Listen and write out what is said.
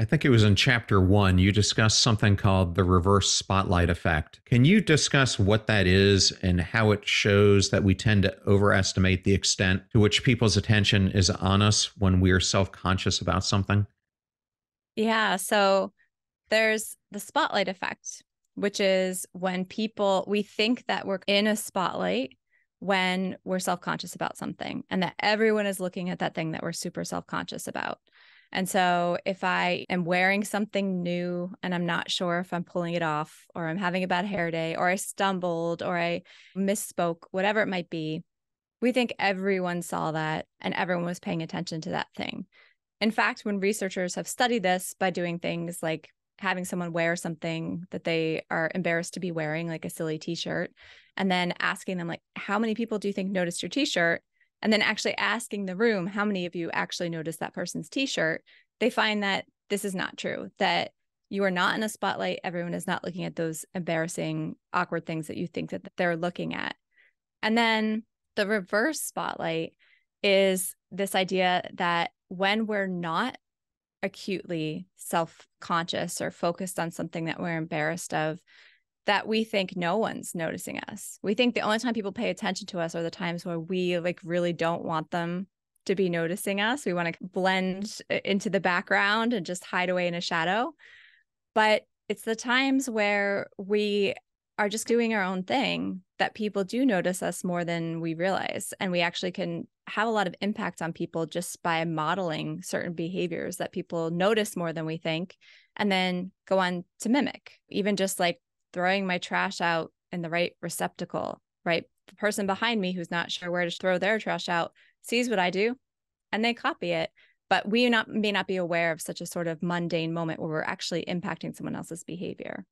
think it was in chapter one, you discussed something called the reverse spotlight effect. Can you discuss what that is and how it shows that we tend to overestimate the extent to which people's attention is on us when we're self conscious about something? Yeah, so there's the spotlight effect, which is when we think that we're in a spotlight when we're self conscious about something and that everyone is looking at that thing that we're super self conscious about. And so if I am wearing something new and I'm not sure if I'm pulling it off, or I'm having a bad hair day, or I stumbled, or I misspoke, whatever it might be, we think everyone saw that and everyone was paying attention to that thing. In fact, when researchers have studied this by doing things like having someone wear something that they are embarrassed to be wearing, like a silly t-shirt, and then asking them, like, how many people do you think noticed your t-shirt? And then actually asking the room, how many of you actually noticed that person's t-shirt? They find that this is not true, that you are not in a spotlight. Everyone is not looking at those embarrassing, awkward things that you think that they're looking at. And then the reverse spotlight is this idea that when we're not acutely self-conscious or focused on something that we're embarrassed of, that we think no one's noticing us. We think the only time people pay attention to us are the times where we like really don't want them to be noticing us. We want to blend into the background and just hide away in a shadow. But it's the times where we are just doing our own thing that people do notice us more than we realize. And we actually can have a lot of impact on people just by modeling certain behaviors that people notice more than we think, and then go on to mimic. Even just like throwing my trash out in the right receptacle, right? The person behind me who's not sure where to throw their trash out sees what I do and they copy it. But may not be aware of such a sort of mundane moment where we're actually impacting someone else's behavior.